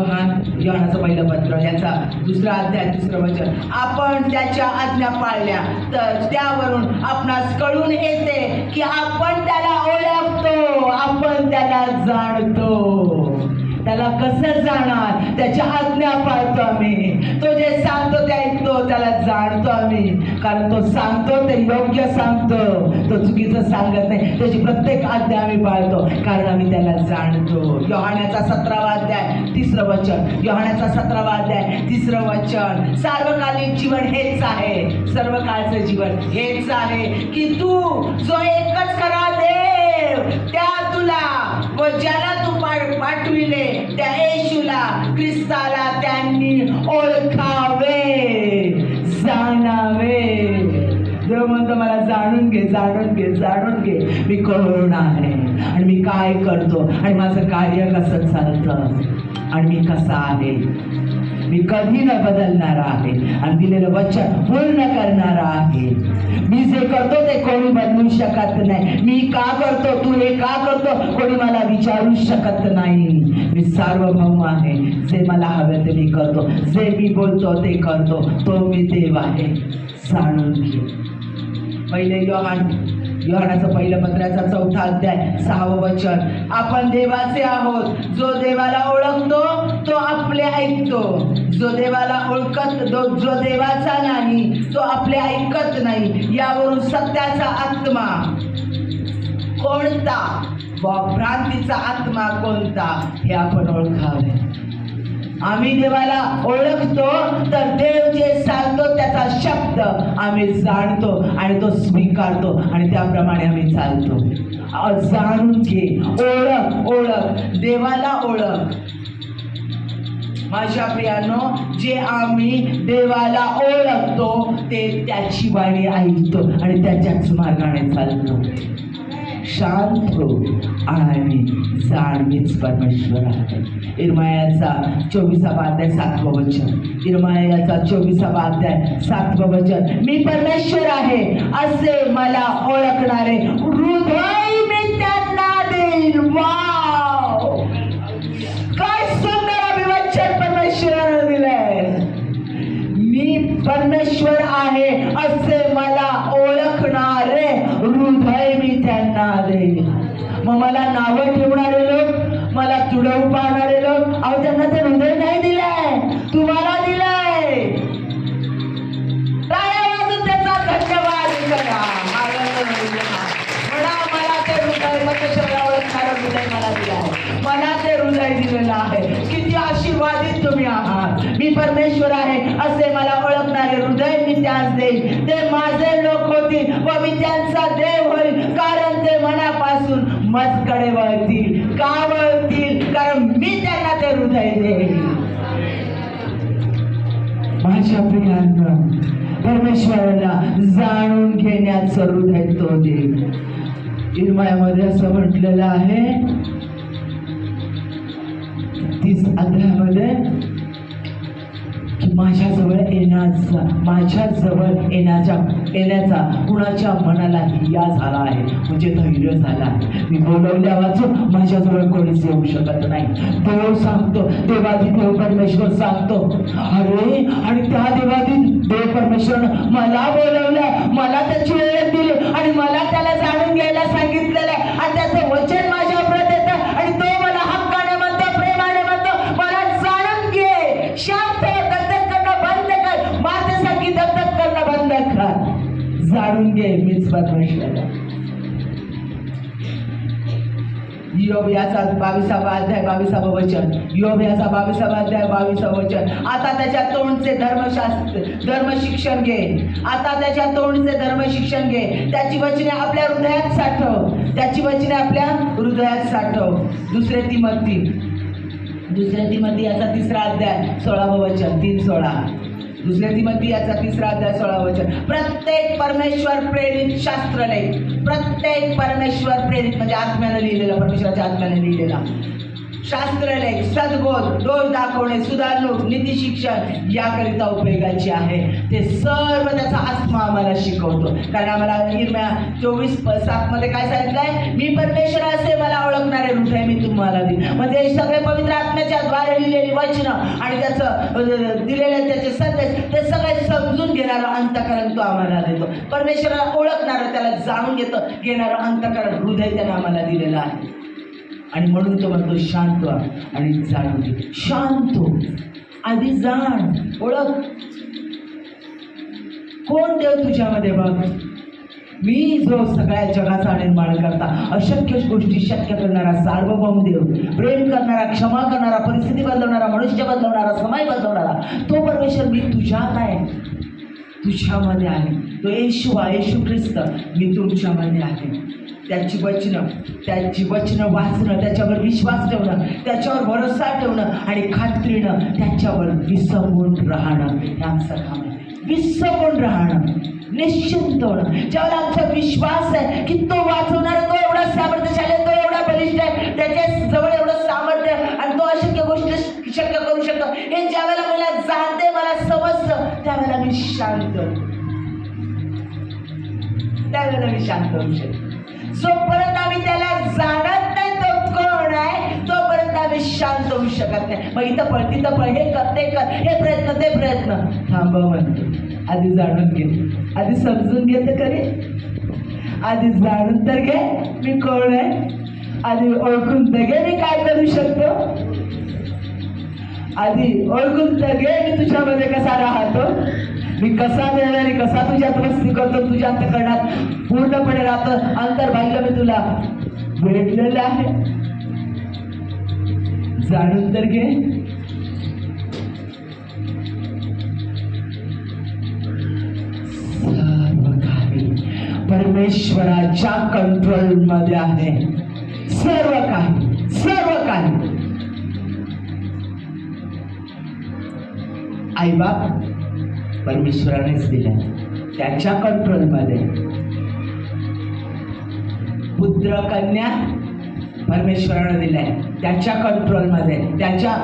योहानाचं 1 पत्र याचा 2रा अध्याय 3रं वचन. आपण त्याच्या आज्ञा पाळल्या तर त्यावरून आपणास कळून येते की आपण त्याला ओळखतो, आपण त्याला जाणतो. त्याला कसं जाणार? त्याच्या आज्ञा पाळतो आम्ही. तो जे सांगतो ते ऐकतो, त्याला जाणतो आम्ही. कारण तो सांगतो ते योग्य सांगतो, तो चुकीचं सांगत नाही. त्याची प्रत्येक आज्ञा आम्ही पाळतो कारण आम्ही त्याला जाणतो. योहानाचा 17वा अध्याय 3रं वचन. योहानाचा 17वा अध्याय 3रं वचन. सार्वकालिक जीवन हेच आहे, सर्व काळचं जीवन हेच आहे की तू जो एकच खरा देव, त्या तुला व ज्याला तू पाठविले त्या येशूला, ख्रिस्ताला त्यांनी ओळखावे, जाणावे. देव म्हणतो मला जाणून घे, जाणून घे, जाणून घे. मी कोण आहे आणि मी काय करतो आणि माझं कार्य कसं चालतं आणि मी कसा आहे. मी कधी न बदलणारा आहे आणि दिलेलं वचन पूर्ण करणारा आहे. मी जे करतो ते कोणी बदलू शकत नाही. मी का करतो, तू हे का करतो, कोणी मला विचारू शकत नाही. मी सार्वभौम आहे. जे मला हवं ते मी करतो, जे मी बोलतो ते करतो. तो मी देव आहे. जाणून घे. पहिले योहानाचं पहिलं पत्राचा 4था अध्याय 6वं वचन. आपण देवाचे आहोत. जो देवाला ओळखतो तो आपले ऐकतो. जो देवाला जो देवाचा नाही तो आपले ऐकत नाही. यावरून सत्याचा आत्मा कोणता व भ्रांतीचा आत्मा कोणता हे आपण ओळखावे. आम्ही देवाला ओळखतो तर देव जे सांगतो त्याचा शब्द आम्ही जाणतो आणि तो स्वीकारतो आणि त्याप्रमाणे आम्ही चालतो. जाणून घे, ओळख, देवाला ओळख. माझ्या प्रियानो, जे आम्ही देवाला ओळखतो ते त्याची वाणी ऐकतो आणि त्याच्याच मार्गाने चालतो. शांत हो आणि जाण मीच परमेश्वर आहे. इर्मायाचा 24वा अध्याय 7वं वचन. इर्मायाचा 24वा अध्याय 7वं वचन. मी परमेश्वर आहे असे मला ओळखणारे हृदय मी त्यांना देईल. वाव, काय सुंदर अभिवचन परमेश्वराने दिलंय. मी परमेश्वर आहे असे मला ओळखणारे हृदय मी त्यांना देईल. मग मला नावं ठेवणारे लोक, मला तुडवू पाहणारे लोक, अहो त्यांना ते हृदय नाही दिलंय, तुम्हाला दिलंय. टाळ्या वाजून त्याचा धन्यवाद करा. म्हणा मला ते हृदय, परमेश्वराला ओळखणारं हृदय मला दिलं आहे. मला ते हृदय दिलेलं आहे. किती आशीर्वादित तुम्ही आहात. मी परमेश्वर आहे असे मला ओळखणारे हृदय मी त्यास देईल. ते माझे लोक होतील व मी त्यांचा देव होईल. कारण ते मनापासून माझ्याकडे वळतील. का वळतील? कारण मी त्यांना ते हृदय देईल. माझ्या प्रियांनो, परमेश्वराला जाणून घेण्याचं हृदय तो देईल. इर्मायामध्ये असं म्हटलेलं आहे 30 अध्यायामध्ये की माझ्याजवळ येण्याचा कुणाच्या मनाला हिया झाला आहे, म्हणजे धैर्य झाला आहे. मी बोलवल्या वाचून माझ्याजवळ कोणीच येऊ शकत नाही. देव सांगतो, देवादी देव परमेश्वर सांगतो, अरे आणि त्या देवादी देव परमेश्वरनं मला बोलवलं, मला त्याची वेळ दिली आणि मला त्याला जाणून घ्यायला सांगितलेलं आहे आणि त्याचं वचन माझ्या प्रत येतं आणि तो मला हक्काने म्हणतो, प्रेमाने म्हणतो, मला जाणून घे. शांत दगदग करणं बंद कर. मातेसारखी दगदग करणं बंद कर. जाणून घे मीच परमेश्वर. योग याचा 22वा अध्याय 22वा वचन. योग याचा 22वा अध्याय 22वा वचन. आता त्याच्या तोंडचे धर्मशिक्षण घे. आता त्याच्या तोंडचे धर्मशिक्षण घे. त्याची वचने आपल्या हृदयात साठव. त्याची वचने आपल्या हृदयात साठव. दुसरे तिमोथी याचा 3रा अध्याय 16वं वचन. 3:16. दुसरे तिमोथी याचा 3रा अध्याय 16वं वचन. प्रत्येक परमेश्वर प्रेरित शास्त्रलेख, प्रत्येक परमेश्वर प्रेरित म्हणजे आत्म्याने लिहिलेला, परमेश्वराच्या आत्म्याने लिहिलेला शास्त्रलेख, सद्बोध, दोष दाखवणे, सुधारणूक, नीती शिक्षण याकरिता उपयोगाचे आहे. ते सर्व त्याचा आत्मा आम्हाला शिकवतो. कारण आम्हाला इर्म्या 24:7 मध्ये काय सांगितलंय? मी परमेश्वर असे मला ओळखणारे हृदय मी तुम्हाला देईन. म्हणजे सगळे पवित्र आत्म्याच्या द्वारे लिहिलेली वचनं आणि त्याचं दिलेले त्याचे संदेश ते सगळे समजून घेणारं अंतःकरण तो आम्हाला देतो. परमेश्वराला ओळखणारं, त्याला जाणून घेणारं अंतःकरण हृदय त्यानं आम्हाला दिलेलं आहे. आणि म्हणून तो म्हणतो शांत व्हा आणि जाणून घे. शांत हो, आधी जाण, ओळख कोण देव तुझ्यामध्ये. बघ, मी जो सगळ्या जगाचा निर्माण करता, अशक्य गोष्टी शक्य करणारा सार्वभौम देव, प्रेम करणारा, क्षमा करणारा, परिस्थिती बदलवणारा, मनुष्य बदलवणारा, समय बदलवणारा तो परमेश्वर मी तुझ्यात आहे, तुझ्यामध्ये आहे. तो येशू ख्रिस्त मी तुमच्यामध्ये आहे. त्याची वचनं वाचणं, त्याच्यावर विश्वास ठेवणं, त्याच्यावर भरोसा ठेवणं आणि खात्रीनं त्याच्यावर विसंबून राहणं हे आमचं काम आहे. विसंबून राहणं, निश्चिंत होणं. ज्यावेळेला आमचा विश्वास आहे की तो वाचवणारा, तो एवढा सामर्थ्यशाली, तो एवढा बलिष्ठ आहे, त्याच्या जवळ एवढं सामर्थ्य आणि तो अशक्य गोष्टी शक्य करू शकतो, हे ज्यावेळेला मला जाणते, मला समजतं, त्यावेळेला मी शांत होऊ शकतो. जोपर्यंत आम्ही त्याला जाणत नाही तो कोण आहे, तोपर्यंत आम्ही शांत होऊ शकत नाही. मग इथं पळ, तिथं पळ, हे कर, ते कर, हे प्रयत्न, ते प्रयत्न. थांबव म्हणतो, आधी जाणून घे, आधी समजून घे तर खरी, आधी जाणून तर घे मी कोण आहे, आधी ओळखून तर घे मी काय करू शकतो, आधी ओळखून तर घे मी तुझ्यामध्ये कसा राहतो, मी कसा देणारी, कसा तुझ्यात वस्ती करतो, तुझ्या अंतःकरणात पूर्णपणे राहतो. अंतर्बाह्य मी तुला भेटलेलं आहे. जाणून तर घे. सर्व काही परमेश्वराच्या कंट्रोल मध्ये आहे. सर्व काही आई बाप परमेश्वरानेच दिलाय, त्याच्या कंट्रोलमध्ये. पुत्र कन्या परमेश्वराने दिलाय, त्याच्या कंट्रोलमध्ये, त्याच्या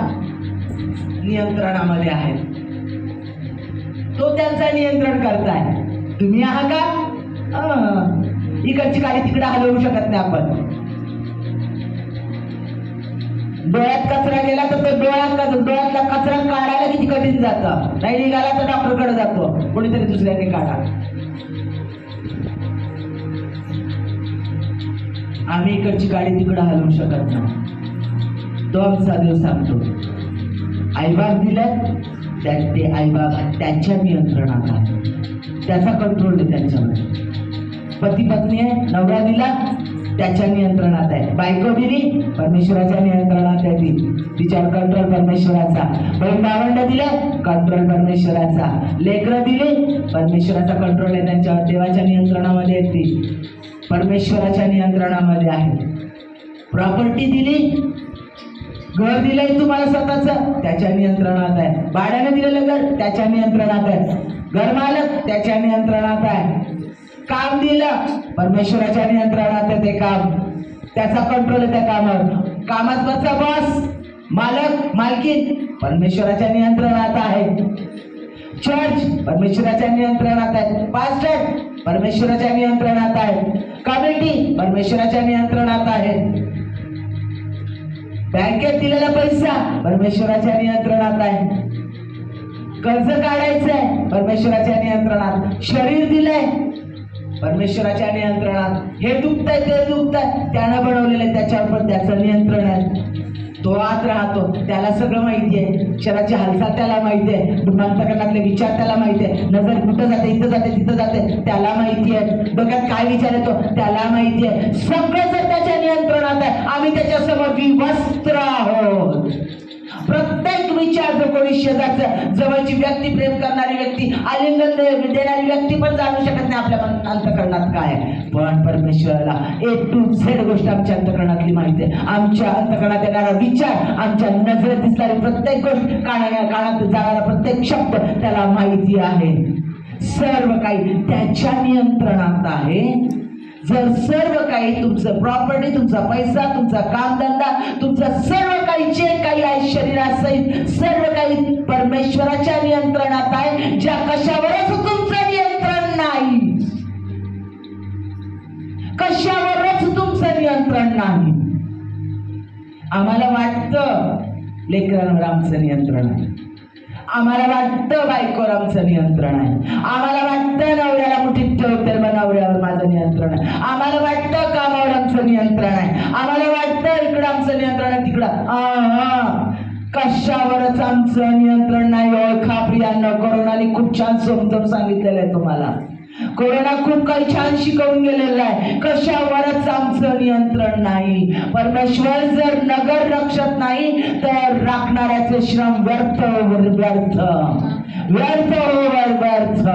नियंत्रणामध्ये आहे. तो त्यांचा नियंत्रण करताय. तुम्ही आहात का? इकडची गाडी तिकडे हलवू शकत नाही आपण. डोळ्यात कचरा गेला तर तो डोळ्यातला कचरा काढायला किती कठीण जातं. नाही निघाला तर डॉक्टरकडे जातो, कोणीतरी दुसऱ्याने काढा. आम्ही इकडची गाडी तिकडे हलवू शकत नाही. तो आमचा देव सांगतो. आईबाप दिल्यात, ते आईबाप त्यांच्या नियंत्रणात आहे, त्याचा कंट्रोल आहे त्यांच्यामध्ये. पती पत्नी आहे, नवरा दिला त्याच्या नियंत्रणात आहे, बायको दिली परमेश्वराच्या नियंत्रणात आहे, तिच्यावर कंट्रोल परमेश्वराचा. बहीण भावंड दिले, कंट्रोल परमेश्वराचा. लेकरं दिली, परमेश्वराचा कंट्रोल आहे त्यांच्यावर, देवाच्या नियंत्रणामध्ये आहे, ती परमेश्वराच्या नियंत्रणामध्ये आहे. प्रॉपर्टी दिली, घर दिलंय तुम्हाला स्वतःच, त्याच्या नियंत्रणात आहे. भाड्याने दिलेलं घर त्याच्या नियंत्रणात आहे. घरमालक त्याच्या नियंत्रणात आहे. काम दिलं परमेश्वराच्या नियंत्रणात आहे, ते काम त्याचा कंट्रोल आहे त्या कामावर. कामात बसचा बॉस, मालक, मालकीन परमेश्वराच्या नियंत्रणात आहे. चर्च परमेश्वराच्या नियंत्रणात आहे. पास्टर परमेश्वराच्या नियंत्रणात आहे. कमिटी परमेश्वराच्या नियंत्रणात आहे. बँकेत दिलेला पैसा परमेश्वराच्या नियंत्रणात आहे. कर्ज काढायचंय परमेश्वराच्या नियंत्रणात. शरीर दिलंय परमेश्वराच्या नियंत्रणात. हे दुखतंय, ते दुखतंय, त्यानं बनवलेलं, त्याच्यावर पण त्याचं नियंत्रण आहे. तो आत राहतो, त्याला सगळं माहिती आहे. शरीराची हालचाल त्याला माहिती आहे. अंतःकरणातले विचार त्याला माहिती आहे. नजर कुठं जाते, इथं जाते, तिथं जाते, त्याला माहिती आहे. डोक्यात काय विचार येतो त्याला माहिती आहे. सगळं जर त्याच्या नियंत्रणात आहे, आम्ही त्याच्यासमोर विवस्त्र आहोत. प्रत्येक विचार जो कोणी शेजारचं, जवळची व्यक्ती, प्रेम करणारी व्यक्ती, आलिंगन देणारी व्यक्ती पण जाणू शकत नाही आपल्या अंतःकरणात काय. पण परमेश्वराला A to Z गोष्ट आमच्या अंतःकरणातली माहिती आहे. आमच्या अंतःकरणात येणारा विचार, आमच्या नजरेत दिसणारी प्रत्येक गोष्ट, कानात जाणारा प्रत्येक शब्द त्याला माहिती आहे. सर्व काही त्याच्या नियंत्रणात आहे. जर सर्व काही तुमचं प्रॉपर्टी, तुमचा पैसा, तुमचा कामधंदा, तुमचं सर्व काही जे काही आहे शरीरासहित सर्व काही परमेश्वराच्या नियंत्रणात आहे, ज्या कशावरच तुमचं नियंत्रण नाही, कशावरच तुमचं नियंत्रण नाही. आम्हाला वाटतं लेकरांवर आमचं नियंत्रण आहे, आम्हाला वाटतं बायकोवर आमचं नियंत्रण आहे, आम्हाला वाटतं नवऱ्याला मुठीत ठेवते मग नवऱ्यावर माझं नियंत्रण आहे, आम्हाला वाटतं कामावर आमचं नियंत्रण आहे, आम्हाला वाटतं इकडं आमचं कशावरच आमचं नियंत्रण नाही. ओळखा प्रियांना, कोरोनाने खूप छान समजावून सांगितलेलं आहे तुम्हाला. कोरोना खूप काही छान शिकवून गेलेला आहे. कशावरच आमचं नियंत्रण नाही. परमेश्वर जर नगर रक्षत नाही तर राखणाऱ्याचे श्रम व्यर्थ व्यर्थ व्यर्थ व्यर्थ.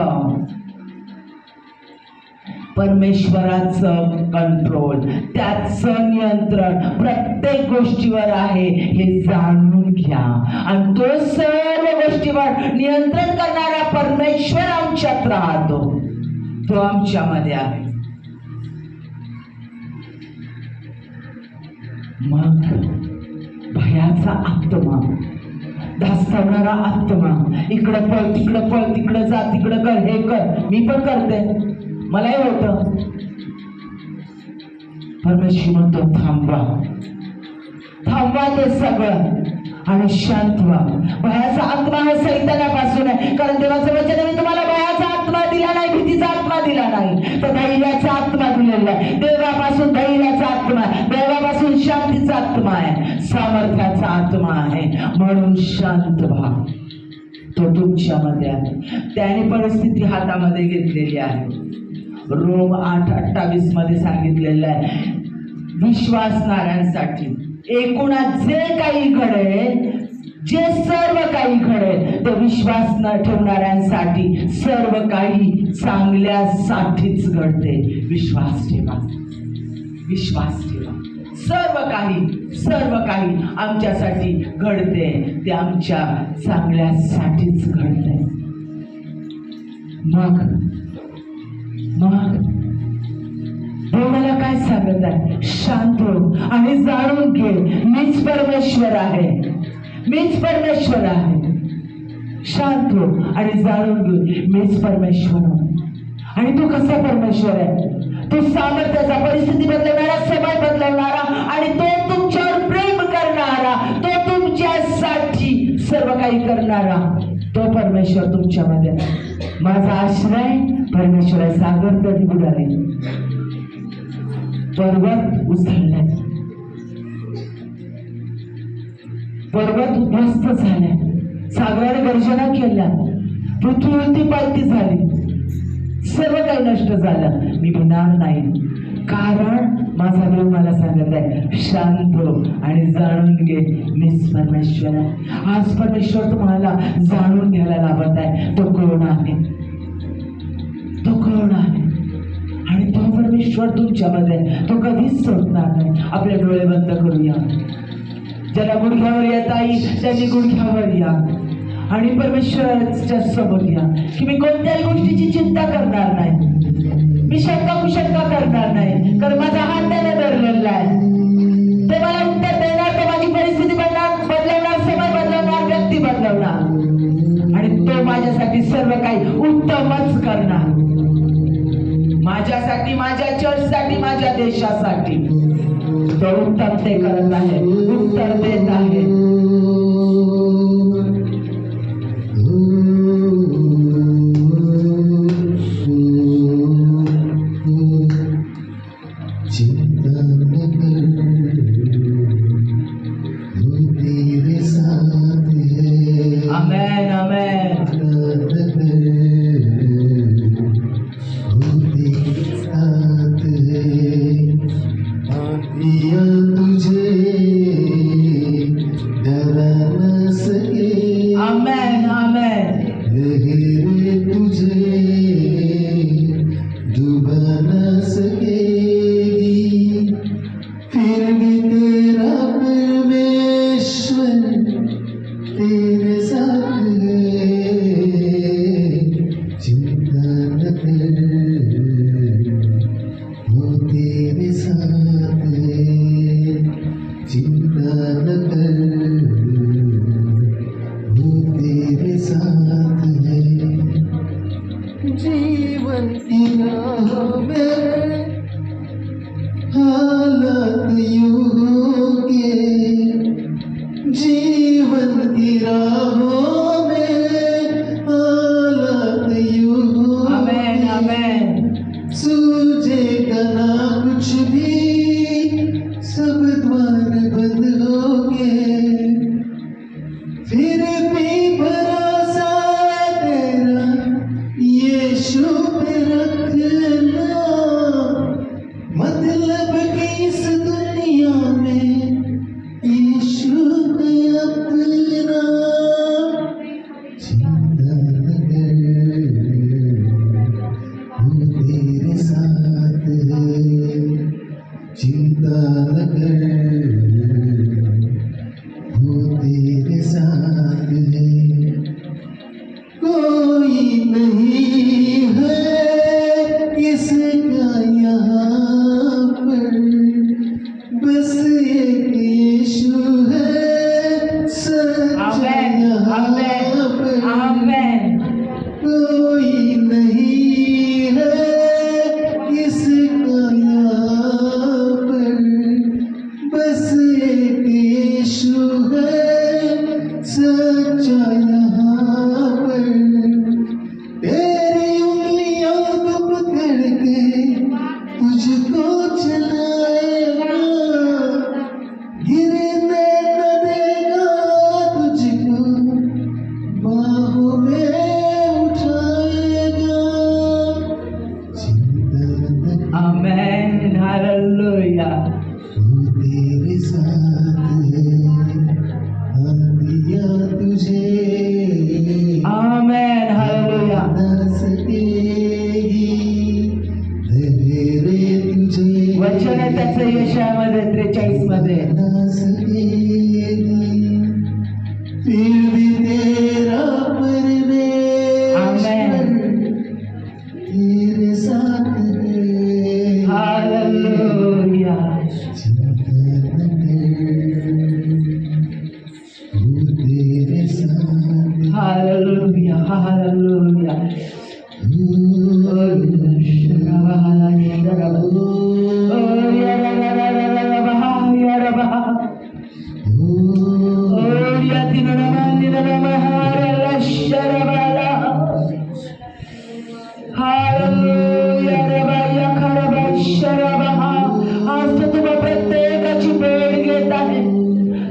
परमेश्वराचं कंट्रोल, त्याचं नियंत्रण प्रत्येक गोष्टीवर आहे हे जाणून घ्या. आणि तो सर्व गोष्टीवर नियंत्रण करणारा परमेश्वर आमच्यात राहतो, तो आमच्यामध्ये आहे. मग भयाचा आत्मा, धास्तावणारा आत्मा, इकडं पळ तिकडं पळ, तिकडं जा तिकडं कर, हे कर, मी पण करते, मलाही होतं. परमेश्वर म्हणतो थांबवा, थांबवा ते सगळं आणि शांत व्हा. भयाचा आत्मा हा सैतानापासून आहे, कारण देवाचं वचन आहे, मी तुम्हाला भयाचा आत्मा दिला नाही, भीतीचा आत्मा दिला नाही, तर धैर्याचा आत्मा दिलेला आहे. देवापासून धैर्याचा आत्मा आहे, देवापासून शांतीचा आत्मा आहे, सामर्थ्याचा आत्मा आहे. म्हणून शांत व्हा, तो तुमच्यामध्ये आहे. त्याने परिस्थिती हातामध्ये घेतलेली आहे. रोम 8:28 मध्ये सांगितलेलं आहे, विश्वासणाऱ्यांसाठी एकूणात जे काही घडेल, जे सर्व काही घडेल ते विश्वास न ठेवणाऱ्यांसाठी सर्व काही चांगल्यासाठीच घडते. विश्वास ठेवा, विश्वास ठेवा. सर्व काही आमच्यासाठी घडते, ते आमच्या चांगल्यासाठीच घडते. मग देव मला काय सांगत आहे? शांत हो आणि जाणून घे, मीच परमेश्वर आहे, मीच परमेश्वर आहे. शांत हो आणि जाणून घे, मीच परमेश्वर आहे. आणि तो कसा परमेश्वर आहे? तो सामर्थ्याचा, परिस्थिती बदलणारा, समय बदलणारा, आणि तो तुमच्यावर प्रेम करणारा, तो तुमच्यासाठी सर्व काही करणारा, तो परमेश्वर तुमच्यामध्ये. माझा आश्रय परमेश्वर. सागर कधी बुडाले, पर्वत उसळले, पर्वत उद्ध्वस्त झाले, सागराने गर्जना केल्या, पृथ्वीवरती पालती झाली, सर्व काही नष्ट झालं. मी भिणार नाही, कारण माझा देव मला सांगत आहे शांत हो आणि जाणून घे, मीच परमेश्वर आहे. आज परमेश्वर तुम्हाला जाणून घ्यायला लावत आहे. तो कोण आहे? तो कोण आहे? आणि तो परमेश्वर तुमच्यामध्ये, तो कधीच सोडणार नाही. आपले डोळे बंद करूया. ज्याला गुडघ्यावर येता येईल त्यांनी गुडघ्यावर या आणि परमेश्वराच्या समोर या की मी कोणत्याही गोष्टीची चिंता करणार नाही, मी शंका कुशंका करणार नाही, कारण माझा हात त्याने धरलेला आहे. ते मला उत्तर देणार, ते माझी परिस्थिती बदलवणार, समय बदलवणार, व्यक्ती बदलवणार, आणि तो माझ्यासाठी सर्व काही उत्तमच करणार. माझ्यासाठी, माझ्या चर्चसाठी, माझ्या देशासाठी तो उत्तम ते करत आहे, उत्तर देत आहे. आमेन, आमेन. आमेन, आमेन. जीवन की राहों में हालात यूं होंगे, जीवन की राहों में हालात यूं होंगे। आमेन, आमेन. सूझेगा ना कुछ भी, सब द्वार बंद होंगे। आमेन हालेलुया वो तेरे साथ हम दिया तुझे आमेन हालेलुया ना सकेगी रे तुझे वचन आहे त्याचं यशामध्ये 43 मध्ये ना सकेगी फिर भी तेरा परमेश्वर तेरे साथ है हालेलुया चिंता न कर वो तेरे साथ है हालेलुया हालेलुया प्रत्येकाची भेट घेत आहे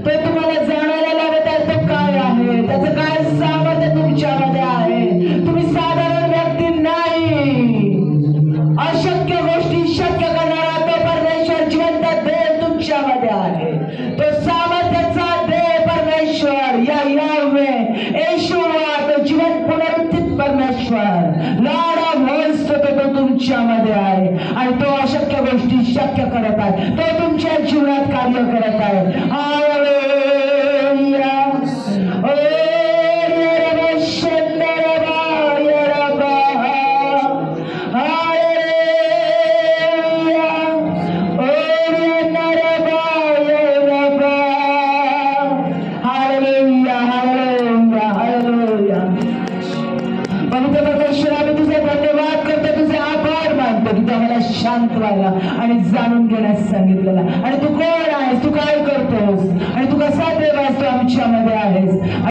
तो तुम्हाला जाणायला लागत आहे तो काय आहे त्याचं काय सामर्थ्य तुमच्यामध्ये आहे तुम्ही साधारण व्यक्ती नाही अशक्य गोष्टी शक्य करणारा तो परमेश्वर जिवंत देव तुमच्यामध्ये आहे तो सामर्थ्याचा देव परमेश्वर यावे येशूवा तो जिवंत पुनरुत्थित परमेश्वर लाडा मस्त तो तुमच्यामध्ये आहे आणि तो अशक्य गोष्टी शक्य करत आहे तो तुमच्या जीवनात कार्य करत आहे हालेलुया ओ शांत व्हायला आणि जाणून घेण्यास सांगितलेला आणि तू कोण आहेस तू काय करतोस आणि तू कसा देव आहेस तू आमच्यामध्ये आहेस